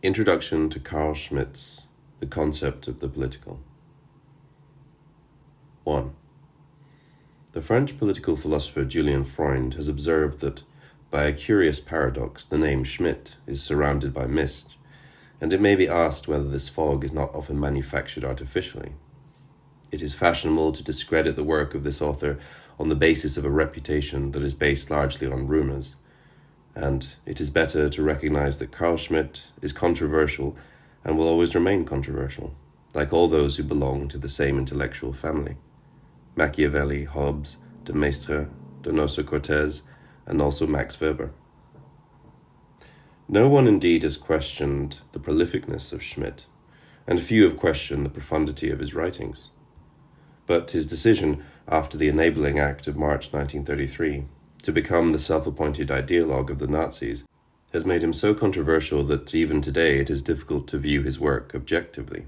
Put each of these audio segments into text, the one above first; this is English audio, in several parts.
Introduction to Carl Schmitt's The Concept of the Political. 1. The French political philosopher Julien Freund has observed that, by a curious paradox, the name Schmitt is surrounded by mist, and it may be asked whether this fog is not often manufactured artificially. It is fashionable to discredit the work of this author on the basis of a reputation that is based largely on rumours, and it is better to recognize that Carl Schmitt is controversial and will always remain controversial, like all those who belong to the same intellectual family. Machiavelli, Hobbes, de Maistre, Donoso, Cortés, and also Max Weber. No one indeed has questioned the prolificness of Schmitt, and few have questioned the profundity of his writings. But his decision, after the Enabling Act of March 1933, to become the self-appointed ideologue of the Nazis, has made him so controversial that even today it is difficult to view his work objectively.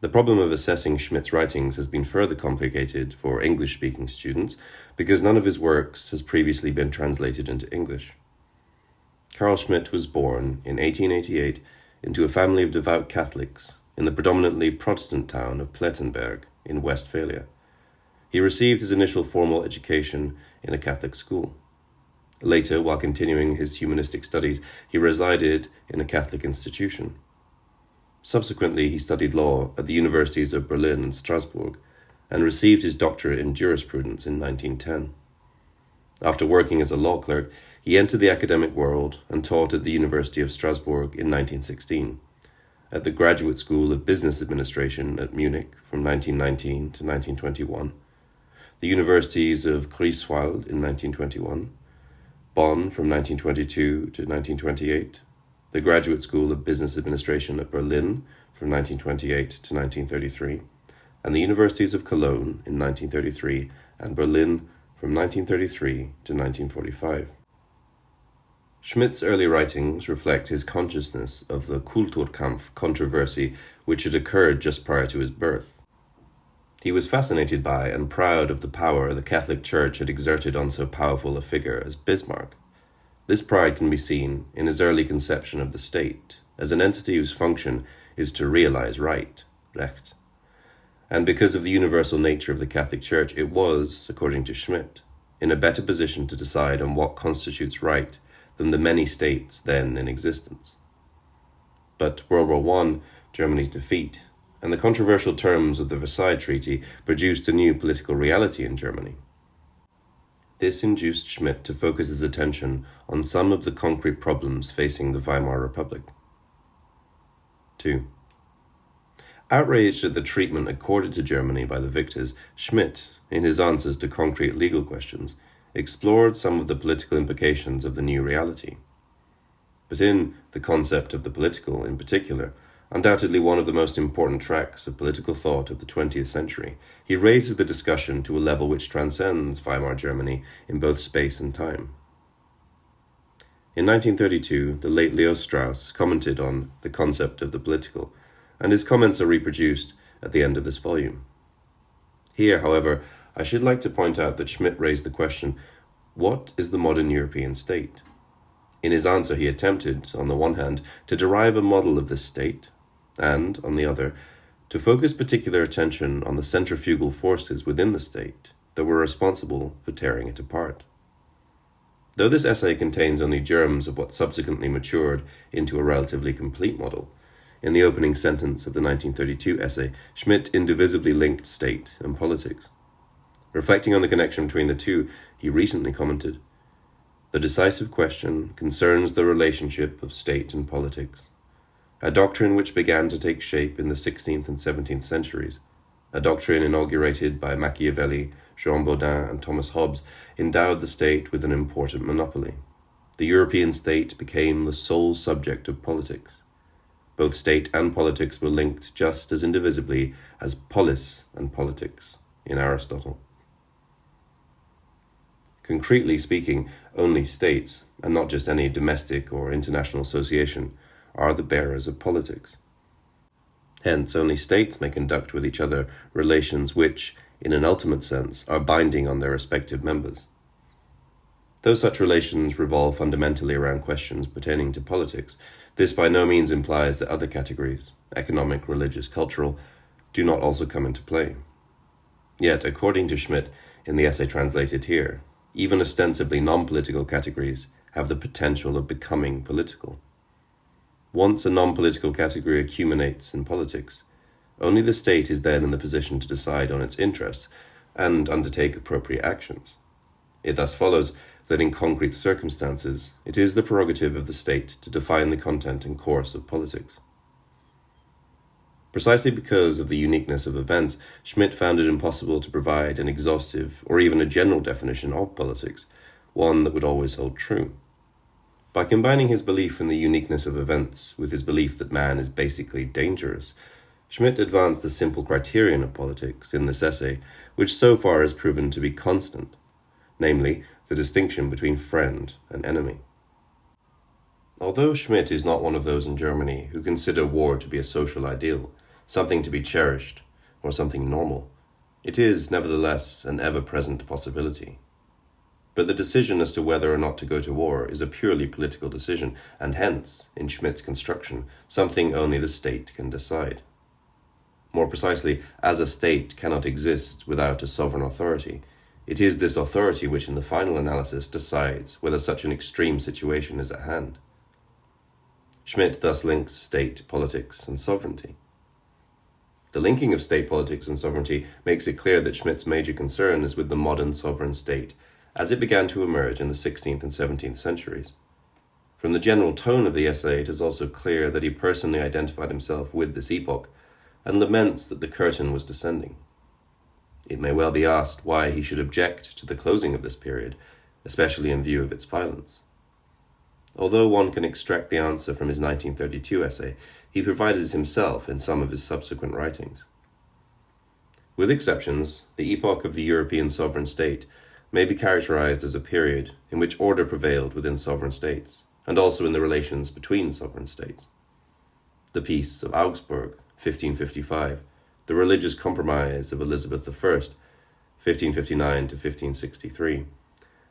The problem of assessing Schmitt's writings has been further complicated for English-speaking students because none of his works has previously been translated into English. Carl Schmitt was born in 1888 into a family of devout Catholics in the predominantly Protestant town of Plettenberg in Westphalia. He received his initial formal education in a Catholic school. Later, while continuing his humanistic studies, he resided in a Catholic institution. Subsequently, he studied law at the universities of Berlin and Strasbourg and received his doctorate in jurisprudence in 1910. After working as a law clerk, he entered the academic world and taught at the University of Strasbourg in 1916, at the Graduate School of Business Administration at Munich from 1919 to 1921, the universities of Greifswald in 1921, Bonn from 1922 to 1928, the Graduate School of Business Administration at Berlin from 1928 to 1933, and the universities of Cologne in 1933 and Berlin from 1933 to 1945. Schmitt's early writings reflect his consciousness of the Kulturkampf controversy which had occurred just prior to his birth. He was fascinated by and proud of the power the Catholic Church had exerted on so powerful a figure as Bismarck. This pride can be seen in his early conception of the state as an entity whose function is to realize right, Recht. And because of the universal nature of the Catholic Church, it was, according to Schmitt, in a better position to decide on what constitutes right than the many states then in existence. But World War I, Germany's defeat, and the controversial terms of the Versailles Treaty produced a new political reality in Germany. This induced Schmitt to focus his attention on some of the concrete problems facing the Weimar Republic. 2. Outraged at the treatment accorded to Germany by the victors, Schmitt, in his answers to concrete legal questions, explored some of the political implications of the new reality. But in The Concept of the Political, in particular, undoubtedly one of the most important tracks of political thought of the 20th century, he raises the discussion to a level which transcends Weimar Germany in both space and time. In 1932, the late Leo Strauss commented on The Concept of the Political, and his comments are reproduced at the end of this volume. Here, however, I should like to point out that Schmitt raised the question, what is the modern European state? In his answer, he attempted, on the one hand, to derive a model of this state, and, on the other, to focus particular attention on the centrifugal forces within the state that were responsible for tearing it apart. Though this essay contains only germs of what subsequently matured into a relatively complete model, in the opening sentence of the 1932 essay, Schmitt indivisibly linked state and politics. Reflecting on the connection between the two, he recently commented, "The decisive question concerns the relationship of state and politics. A doctrine which began to take shape in the 16th and 17th centuries, a doctrine inaugurated by Machiavelli, Jean Bodin, and Thomas Hobbes, endowed the state with an important monopoly. The European state became the sole subject of politics. Both state and politics were linked just as indivisibly as polis and politics in Aristotle." Concretely speaking, only states, and not just any domestic or international association, are the bearers of politics. Hence, only states may conduct with each other relations which, in an ultimate sense, are binding on their respective members. Though such relations revolve fundamentally around questions pertaining to politics, this by no means implies that other categories, economic, religious, cultural, do not also come into play. Yet, according to Schmitt, in the essay translated here, even ostensibly non-political categories have the potential of becoming political. Once a non-political category accumulates in politics, only the state is then in the position to decide on its interests and undertake appropriate actions. It thus follows that in concrete circumstances, it is the prerogative of the state to define the content and course of politics. Precisely because of the uniqueness of events, Schmitt found it impossible to provide an exhaustive or even a general definition of politics, one that would always hold true. By combining his belief in the uniqueness of events with his belief that man is basically dangerous, Schmitt advanced the simple criterion of politics in this essay, which so far has proven to be constant, namely, the distinction between friend and enemy. Although Schmitt is not one of those in Germany who consider war to be a social ideal, something to be cherished, or something normal, it is, nevertheless, an ever-present possibility. But the decision as to whether or not to go to war is a purely political decision, and hence, in Schmitt's construction, something only the state can decide. More precisely, as a state cannot exist without a sovereign authority, it is this authority which in the final analysis decides whether such an extreme situation is at hand. Schmitt thus links state, politics, and sovereignty. The linking of state politics and sovereignty makes it clear that Schmitt's major concern is with the modern sovereign state, as it began to emerge in the 16th and 17th centuries. From the general tone of the essay, it is also clear that he personally identified himself with this epoch, and laments that the curtain was descending. It may well be asked why he should object to the closing of this period, especially in view of its violence. Although one can extract the answer from his 1932 essay, he provided it himself in some of his subsequent writings. With exceptions, the epoch of the European sovereign state may be characterized as a period in which order prevailed within sovereign states, and also in the relations between sovereign states. The Peace of Augsburg, 1555, the religious compromise of Elizabeth I, 1559 to 1563,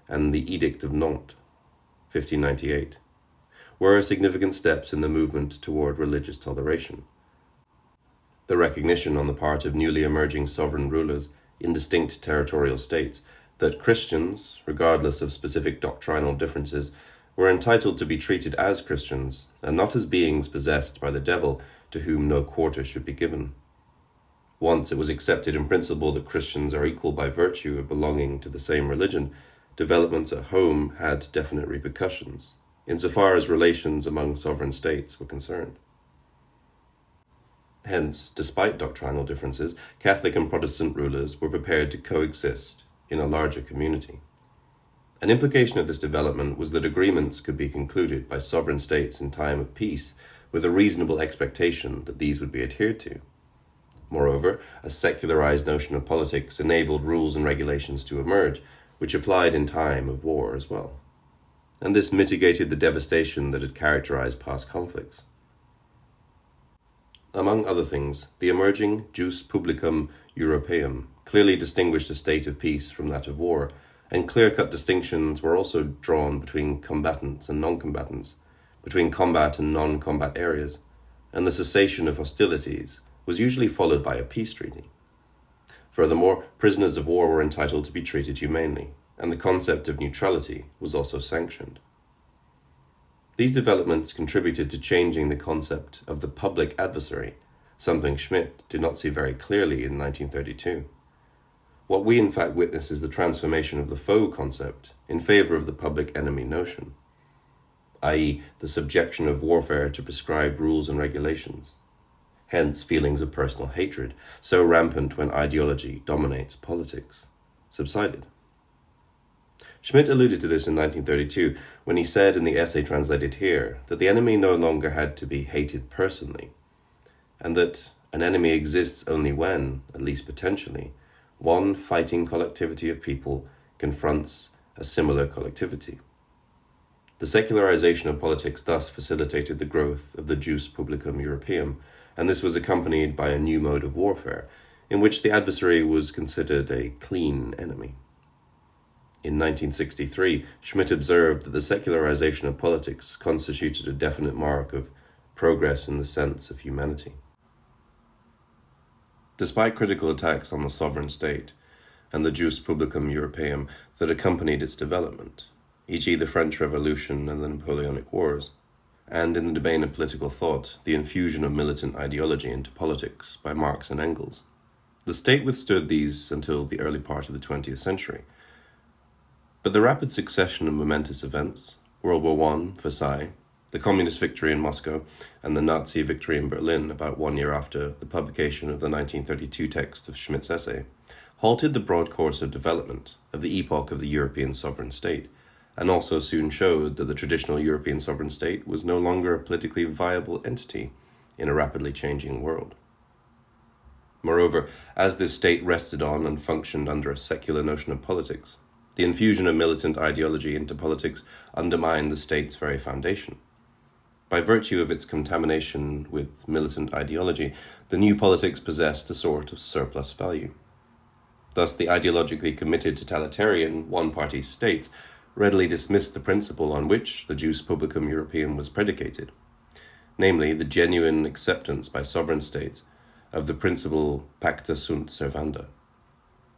and the Edict of Nantes, 1598, were significant steps in the movement toward religious toleration. The recognition on the part of newly emerging sovereign rulers in distinct territorial states that Christians, regardless of specific doctrinal differences, were entitled to be treated as Christians and not as beings possessed by the devil to whom no quarter should be given. Once it was accepted in principle that Christians are equal by virtue of belonging to the same religion, developments at home had definite repercussions, insofar as relations among sovereign states were concerned. Hence, despite doctrinal differences, Catholic and Protestant rulers were prepared to coexist in a larger community. An implication of this development was that agreements could be concluded by sovereign states in time of peace with a reasonable expectation that these would be adhered to. Moreover, a secularized notion of politics enabled rules and regulations to emerge, which applied in time of war as well. And this mitigated the devastation that had characterized past conflicts. Among other things, the emerging jus publicum Europaeum clearly distinguished a state of peace from that of war, and clear-cut distinctions were also drawn between combatants and non-combatants, between combat and non-combat areas, and the cessation of hostilities was usually followed by a peace treaty. Furthermore, prisoners of war were entitled to be treated humanely, and the concept of neutrality was also sanctioned. These developments contributed to changing the concept of the public adversary, something Schmitt did not see very clearly in 1932. What we in fact witness is the transformation of the foe concept in favor of the public enemy notion, i.e., the subjection of warfare to prescribed rules and regulations. Hence, feelings of personal hatred, so rampant when ideology dominates politics, subsided. Schmitt alluded to this in 1932 when he said in the essay translated here that the enemy no longer had to be hated personally, and that an enemy exists only when, at least potentially, one fighting collectivity of people confronts a similar collectivity. The secularization of politics thus facilitated the growth of the jus publicum Europaeum, and this was accompanied by a new mode of warfare, in which the adversary was considered a clean enemy. In 1963, Schmitt observed that the secularization of politics constituted a definite mark of progress in the sense of humanity. Despite critical attacks on the sovereign state and the jus publicum Europaeum that accompanied its development, e.g. the French Revolution and the Napoleonic Wars, and in the domain of political thought, the infusion of militant ideology into politics by Marx and Engels, the state withstood these until the early part of the 20th century. But the rapid succession of momentous events, World War I, Versailles, the communist victory in Moscow, and the Nazi victory in Berlin about 1 year after the publication of the 1932 text of Schmitt's essay, halted the broad course of development of the epoch of the European sovereign state, and also soon showed that the traditional European sovereign state was no longer a politically viable entity in a rapidly changing world. Moreover, as this state rested on and functioned under a secular notion of politics, the infusion of militant ideology into politics undermined the state's very foundation. By virtue of its contamination with militant ideology, the new politics possessed a sort of surplus value. Thus, the ideologically committed totalitarian one-party states readily dismissed the principle on which the jus publicum Europaeum was predicated, namely the genuine acceptance by sovereign states of the principle pacta sunt servanda.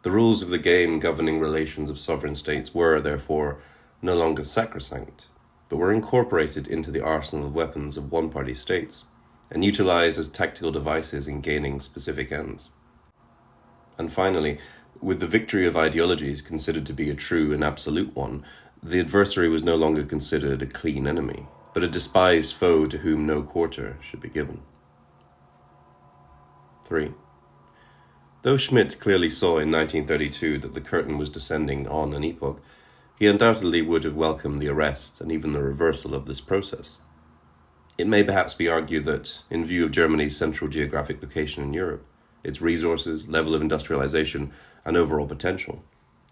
The rules of the game governing relations of sovereign states were, therefore, no longer sacrosanct, but were incorporated into the arsenal of weapons of one-party states and utilized as tactical devices in gaining specific ends. And finally, with the victory of ideologies considered to be a true and absolute one, the adversary was no longer considered a clean enemy, but a despised foe to whom no quarter should be given. 3. Though Schmitt clearly saw in 1932 that the curtain was descending on an epoch, he undoubtedly would have welcomed the arrest and even the reversal of this process. It may perhaps be argued that, in view of Germany's central geographic location in Europe, its resources, level of industrialization, and overall potential,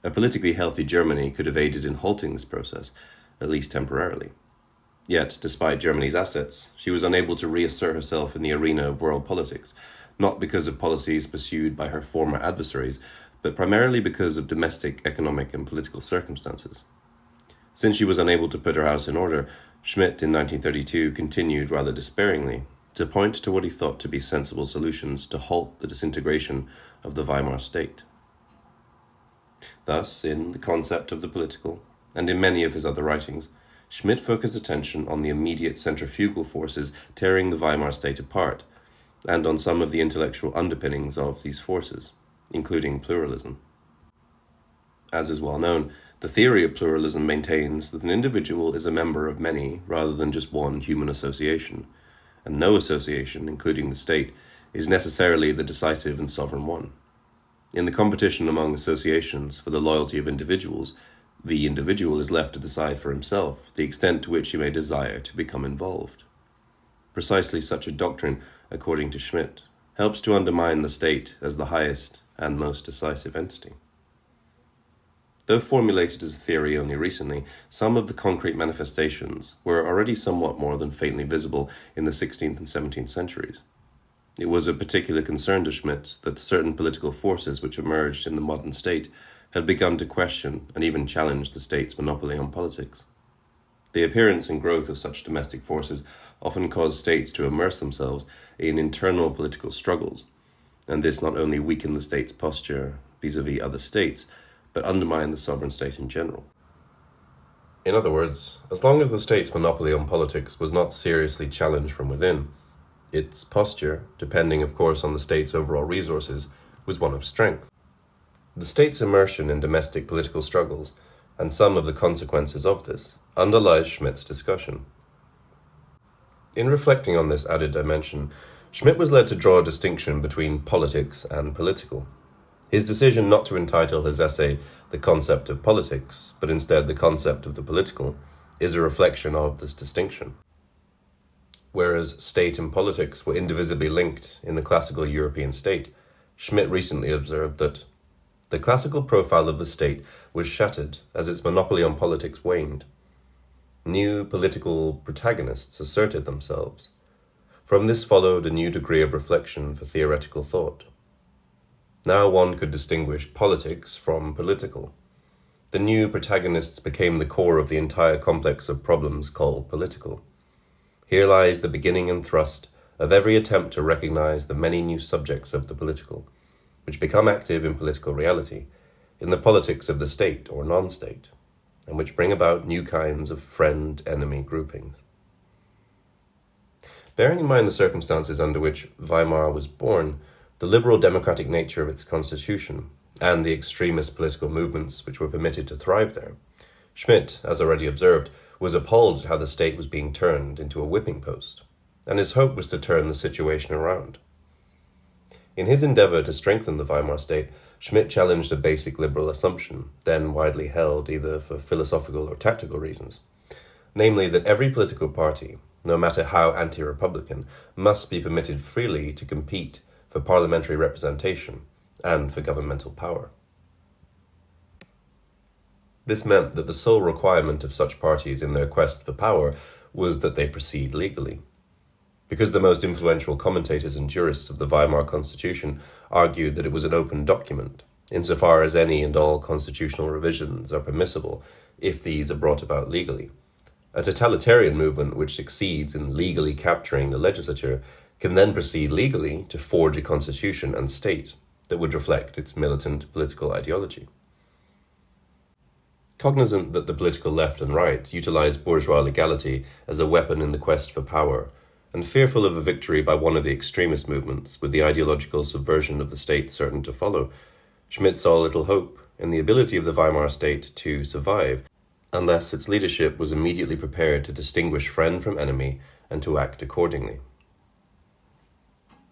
a politically healthy Germany could have aided in halting this process, at least temporarily. Yet, despite Germany's assets, she was unable to reassert herself in the arena of world politics, not because of policies pursued by her former adversaries, but primarily because of domestic, economic, and political circumstances. Since she was unable to put her house in order, Schmitt in 1932 continued rather despairingly to point to what he thought to be sensible solutions to halt the disintegration of the Weimar state. Thus, in The Concept of the Political, and in many of his other writings, Schmitt focused attention on the immediate centrifugal forces tearing the Weimar state apart, and on some of the intellectual underpinnings of these forces, including pluralism. As is well known, the theory of pluralism maintains that an individual is a member of many rather than just one human association, and no association, including the state, is necessarily the decisive and sovereign one. In the competition among associations for the loyalty of individuals, the individual is left to decide for himself the extent to which he may desire to become involved. Precisely such a doctrine, according to Schmitt, helps to undermine the state as the highest and most decisive entity. Though formulated as a theory only recently, some of the concrete manifestations were already somewhat more than faintly visible in the 16th and 17th centuries. It was a particular concern to Schmitt that certain political forces which emerged in the modern state had begun to question and even challenge the state's monopoly on politics. The appearance and growth of such domestic forces often caused states to immerse themselves in internal political struggles, and this not only weakened the state's posture vis-à-vis other states, but undermined the sovereign state in general. In other words, as long as the state's monopoly on politics was not seriously challenged from within, its posture, depending of course on the state's overall resources, was one of strength. The state's immersion in domestic political struggles, and some of the consequences of this, underlies Schmitt's discussion. In reflecting on this added dimension, Schmitt was led to draw a distinction between politics and political. His decision not to entitle his essay The Concept of Politics, but instead The Concept of the Political, is a reflection of this distinction. Whereas state and politics were indivisibly linked in the classical European state, Schmitt recently observed that the classical profile of the state was shattered as its monopoly on politics waned. New political protagonists asserted themselves. From this followed a new degree of reflection for theoretical thought. Now one could distinguish politics from political. the new protagonists became the core of the entire complex of problems called political. Here lies the beginning and thrust of every attempt to recognize the many new subjects of the political, which become active in political reality, in the politics of the state or non-state, and which bring about new kinds of friend-enemy groupings. Bearing in mind the circumstances under which Weimar was born, the liberal democratic nature of its constitution, and the extremist political movements which were permitted to thrive there, Schmitt, as already observed, was appalled at how the state was being turned into a whipping post, and his hope was to turn the situation around. In his endeavour to strengthen the Weimar state, Schmitt challenged a basic liberal assumption, then widely held either for philosophical or tactical reasons, namely that every political party, no matter how anti-republican, must be permitted freely to compete for parliamentary representation and for governmental power. This meant that the sole requirement of such parties in their quest for power was that they proceed legally. Because the most influential commentators and jurists of the Weimar Constitution argued that it was an open document, insofar as any and all constitutional revisions are permissible if these are brought about legally. A totalitarian movement which succeeds in legally capturing the legislature can then proceed legally to forge a constitution and state that would reflect its militant political ideology. Cognizant that the political left and right utilized bourgeois legality as a weapon in the quest for power, and fearful of a victory by one of the extremist movements with the ideological subversion of the state certain to follow, Schmitt saw little hope in the ability of the Weimar state to survive unless its leadership was immediately prepared to distinguish friend from enemy and to act accordingly.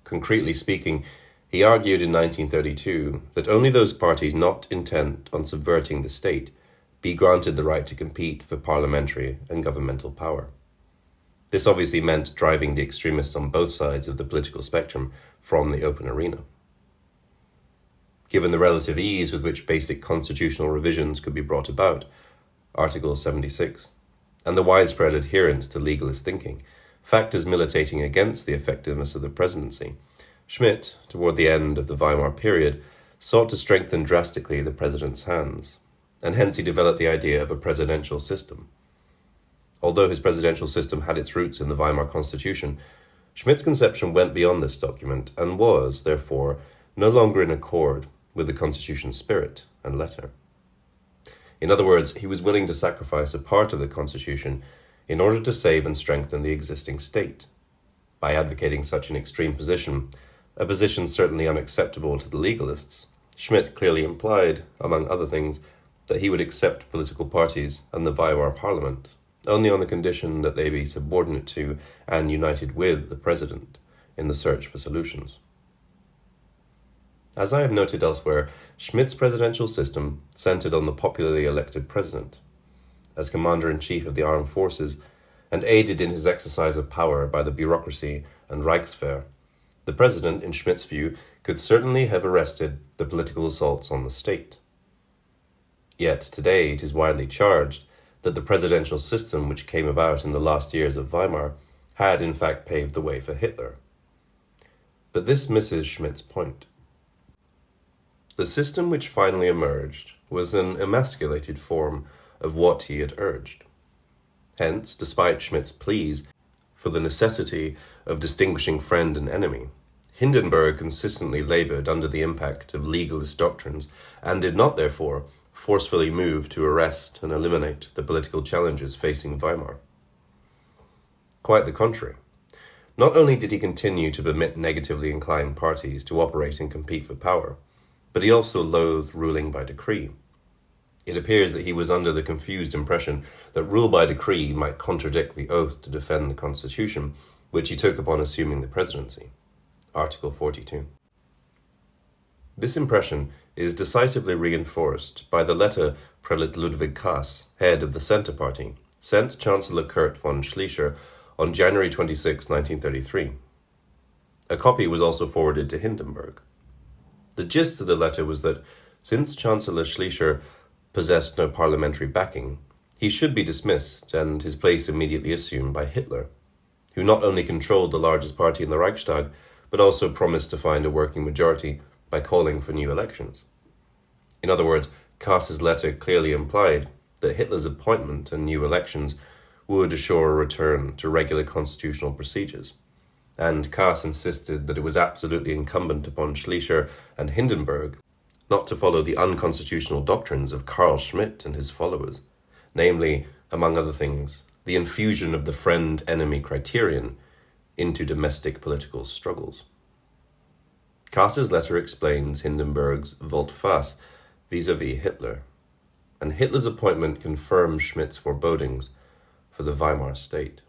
Concretely speaking, he argued in 1932 that only those parties not intent on subverting the state be granted the right to compete for parliamentary and governmental power. This obviously meant driving the extremists on both sides of the political spectrum from the open arena. Given the relative ease with which basic constitutional revisions could be brought about, Article 76, and the widespread adherence to legalist thinking, factors militating against the effectiveness of the presidency, Schmitt, toward the end of the Weimar period, sought to strengthen drastically the president's hands, and hence he developed the idea of a presidential system. Although his presidential system had its roots in the Weimar Constitution, Schmitt's conception went beyond this document and was, therefore, no longer in accord with the Constitution's spirit and letter. In other words, he was willing to sacrifice a part of the Constitution in order to save and strengthen the existing state. By advocating such an extreme position, a position certainly unacceptable to the legalists, Schmitt clearly implied, among other things, that he would accept political parties and the Weimar Parliament only on the condition that they be subordinate to and united with the president in the search for solutions. As I have noted elsewhere, Schmitt's presidential system centered on the popularly elected president. As commander-in-chief of the armed forces, and aided in his exercise of power by the bureaucracy and Reichswehr, the president, in Schmitt's view, could certainly have arrested the political assaults on the state. Yet today it is widely charged that the presidential system which came about in the last years of Weimar had in fact paved the way for Hitler. But this misses Schmitt's point. The system which finally emerged was an emasculated form of what he had urged. Hence, despite Schmitt's pleas for the necessity of distinguishing friend and enemy, Hindenburg consistently labored under the impact of legalist doctrines and did not, therefore, forcefully move to arrest and eliminate the political challenges facing Weimar. Quite the contrary. Not only did he continue to permit negatively inclined parties to operate and compete for power, but he also loathed ruling by decree. It appears that he was under the confused impression that rule by decree might contradict the oath to defend the Constitution, which he took upon assuming the presidency. Article 42. This impression is decisively reinforced by the letter Prelate Ludwig Kaas, head of the Centre Party, sent Chancellor Kurt von Schleicher on January 26, 1933. A copy was also forwarded to Hindenburg. The gist of the letter was that, since Chancellor Schleicher possessed no parliamentary backing, he should be dismissed and his place immediately assumed by Hitler, who not only controlled the largest party in the Reichstag, but also promised to find a working majority by calling for new elections. In other words, Kaas's letter clearly implied that Hitler's appointment and new elections would assure a return to regular constitutional procedures, and Kaas insisted that it was absolutely incumbent upon Schleicher and Hindenburg not to follow the unconstitutional doctrines of Carl Schmitt and his followers, namely, among other things, the infusion of the friend-enemy criterion into domestic political struggles. Kaas's letter explains Hindenburg's volte-face vis-à-vis Hitler, and Hitler's appointment confirms Schmitt's forebodings for the Weimar state.